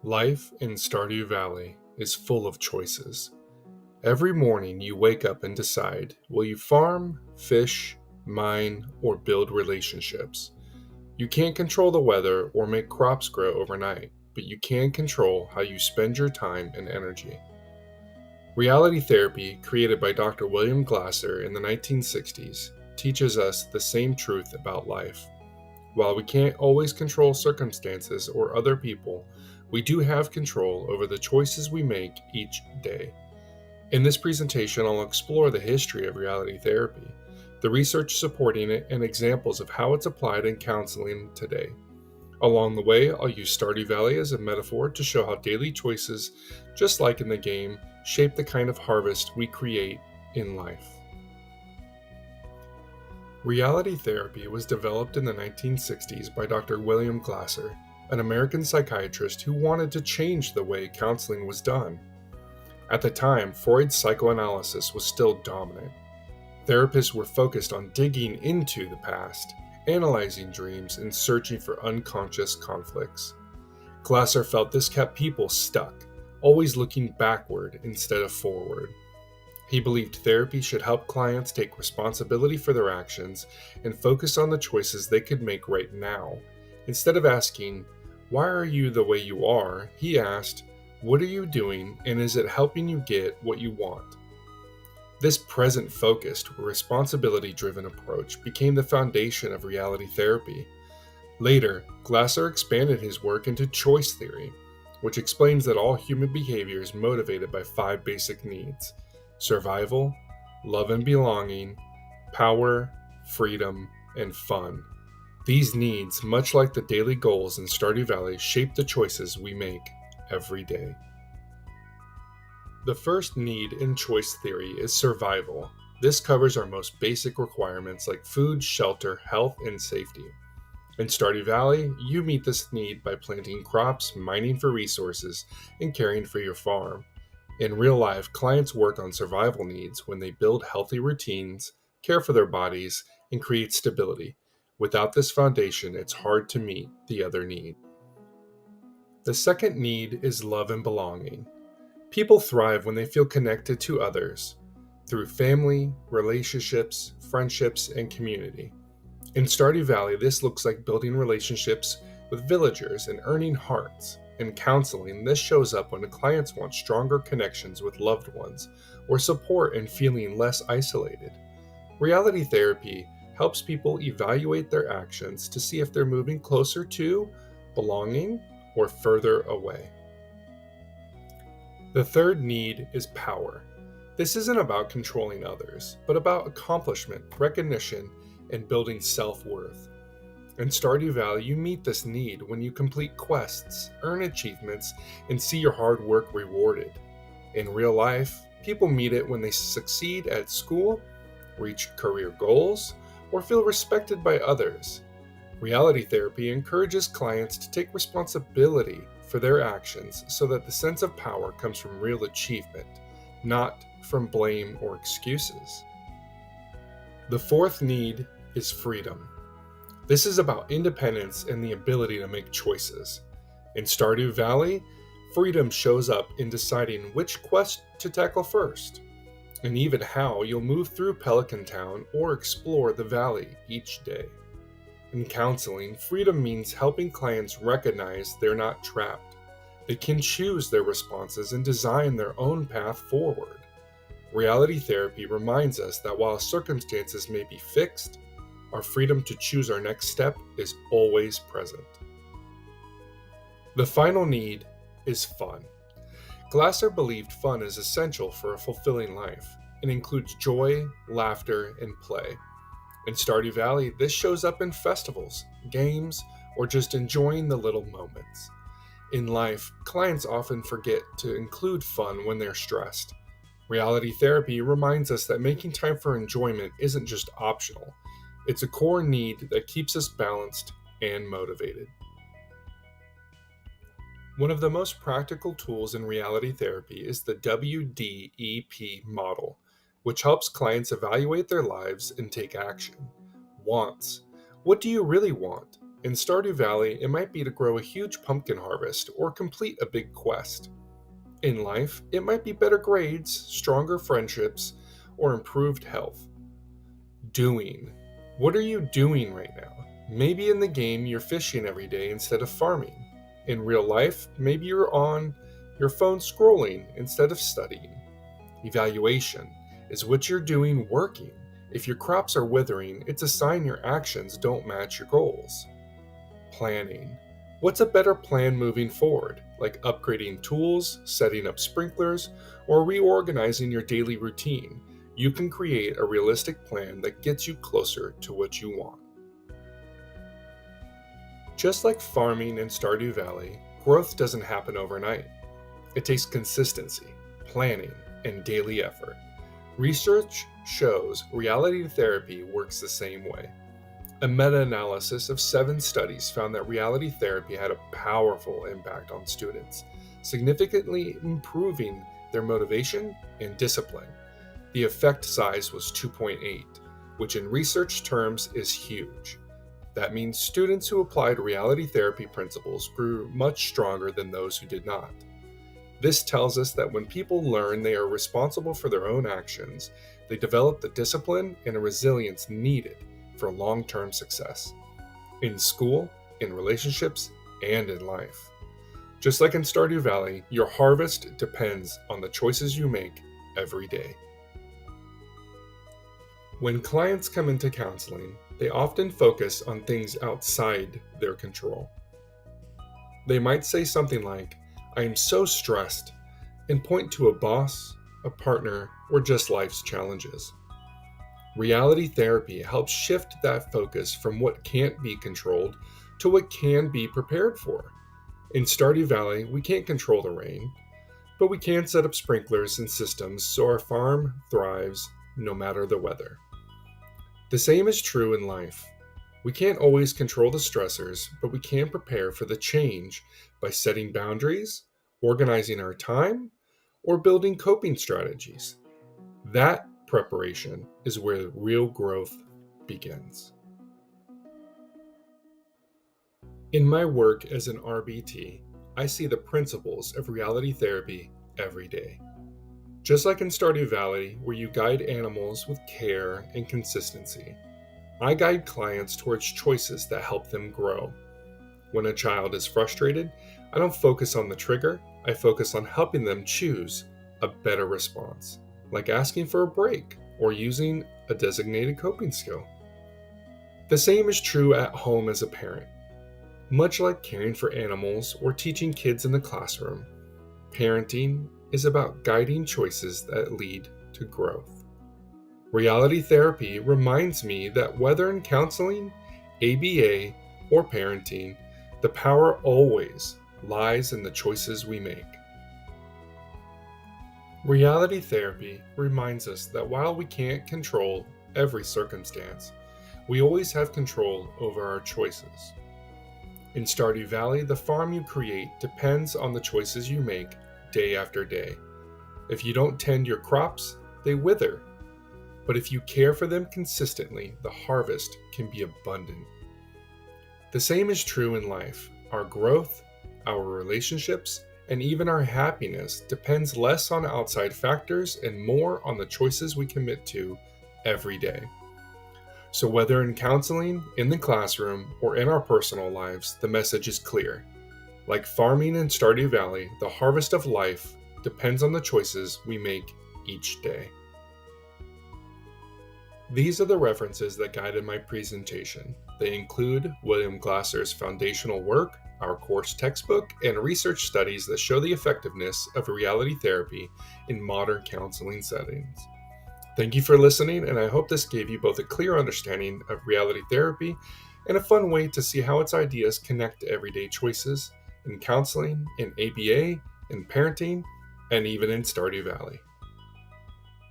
Life in Stardew Valley is full of choices. Every morning you wake up and decide, will you farm, fish, mine, or build relationships? You can't control the weather or make crops grow overnight, but you can control how you spend your time and energy. Reality therapy, created by Dr. William Glasser in the 1960s, teaches us the same truth about life. While we can't always control circumstances or other people, we do have control over the choices we make each day. In this presentation, I'll explore the history of reality therapy, the research supporting it, and examples of how it's applied in counseling today. Along the way, I'll use Stardew Valley as a metaphor to show how daily choices, just like in the game, shape the kind of harvest we create in life. Reality therapy was developed in the 1960s by Dr. William Glasser, an American psychiatrist who wanted to change the way counseling was done. At the time, Freud's psychoanalysis was still dominant. Therapists were focused on digging into the past, analyzing dreams, and searching for unconscious conflicts. Glasser felt this kept people stuck, always looking backward instead of forward. He believed therapy should help clients take responsibility for their actions and focus on the choices they could make right now. Instead of asking, "Why are you the way you are?" he asked, "What are you doing, and is it helping you get what you want?" This present-focused, responsibility-driven approach became the foundation of reality therapy. Later, Glasser expanded his work into choice theory, which explains that all human behavior is motivated by 5 basic needs: survival, love and belonging, power, freedom, and fun. These needs, much like the daily goals in Stardew Valley, shape the choices we make every day. The first need in choice theory is survival. This covers our most basic requirements like food, shelter, health, and safety. In Stardew Valley, you meet this need by planting crops, mining for resources, and caring for your farm. In real life, clients work on survival needs when they build healthy routines, care for their bodies, and create stability. Without this foundation, it's hard to meet the other need. The second need is love and belonging. People thrive when they feel connected to others through family, relationships, friendships, and community. In Stardew Valley, this looks like building relationships with villagers and earning hearts. In counseling, this shows up when clients want stronger connections with loved ones or support in feeling less isolated. Reality therapy helps people evaluate their actions to see if they're moving closer to belonging or further away. The third need is power. This isn't about controlling others, but about accomplishment, recognition, and building self-worth. In Stardew Valley, you meet this need when you complete quests, earn achievements, and see your hard work rewarded. In real life, people meet it when they succeed at school, reach career goals, or feel respected by others. Reality therapy encourages clients to take responsibility for their actions so that the sense of power comes from real achievement, not from blame or excuses. The fourth need is freedom. This is about independence and the ability to make choices. In Stardew Valley, freedom shows up in deciding which quest to tackle first, and even how you'll move through Pelican Town or explore the valley each day. In counseling, freedom means helping clients recognize they're not trapped. They can choose their responses and design their own path forward. Reality therapy reminds us that while circumstances may be fixed, our freedom to choose our next step is always present. The final need is fun. Glasser believed fun is essential for a fulfilling life. It includes joy, laughter, and play. In Stardew Valley, this shows up in festivals, games, or just enjoying the little moments. In life, clients often forget to include fun when they're stressed. Reality therapy reminds us that making time for enjoyment isn't just optional. It's a core need that keeps us balanced and motivated. One of the most practical tools in reality therapy is the WDEP model, which helps clients evaluate their lives and take action. Wants. What do you really want? In Stardew Valley, it might be to grow a huge pumpkin harvest or complete a big quest. In life, it might be better grades, stronger friendships, or improved health. Doing. What are you doing right now? Maybe in the game you're fishing every day instead of farming. In real life, maybe you're on your phone scrolling instead of studying. Evaluation. Is what you're doing working? If your crops are withering, it's a sign your actions don't match your goals. Planning. What's a better plan moving forward, like upgrading tools, setting up sprinklers, or reorganizing your daily routine? You can create a realistic plan that gets you closer to what you want. Just like farming in Stardew Valley, growth doesn't happen overnight. It takes consistency, planning, and daily effort. Research shows reality therapy works the same way. A meta-analysis of 7 studies found that reality therapy had a powerful impact on students, significantly improving their motivation and discipline. The effect size was 2.8, which in research terms is huge. That means students who applied reality therapy principles grew much stronger than those who did not. This tells us that when people learn they are responsible for their own actions, they develop the discipline and resilience needed for long-term success. In school, in relationships, and in life. Just like in Stardew Valley, your harvest depends on the choices you make every day. When clients come into counseling, they often focus on things outside their control. They might say something like, "I am so stressed," and point to a boss, a partner, or just life's challenges. Reality therapy helps shift that focus from what can't be controlled to what can be prepared for. In Stardew Valley, we can't control the rain, but we can set up sprinklers and systems so our farm thrives no matter the weather. The same is true in life. We can't always control the stressors, but we can prepare for the change by setting boundaries, organizing our time, or building coping strategies. That preparation is where real growth begins. In my work as an RBT, I see the principles of reality therapy every day. Just like in Stardew Valley, where you guide animals with care and consistency, I guide clients towards choices that help them grow. When a child is frustrated, I don't focus on the trigger, I focus on helping them choose a better response, like asking for a break or using a designated coping skill. The same is true at home as a parent. Much like caring for animals or teaching kids in the classroom, parenting is about guiding choices that lead to growth. Reality therapy reminds me that whether in counseling, ABA, or parenting, the power always lies in the choices we make. Reality therapy reminds us that while we can't control every circumstance, we always have control over our choices. In Stardew Valley, the farm you create depends on the choices you make day after day. If you don't tend your crops, they wither. But if you care for them consistently, the harvest can be abundant. The same is true in life. Our growth, our relationships, and even our happiness depends less on outside factors and more on the choices we commit to every day. So whether in counseling, in the classroom, or in our personal lives, the message is clear. Like farming in Stardew Valley, the harvest of life depends on the choices we make each day. These are the references that guided my presentation. They include William Glasser's foundational work, our course textbook, and research studies that show the effectiveness of reality therapy in modern counseling settings. Thank you for listening, and I hope this gave you both a clear understanding of reality therapy and a fun way to see how its ideas connect to everyday choices in counseling, in ABA, in parenting, and even in Stardew Valley.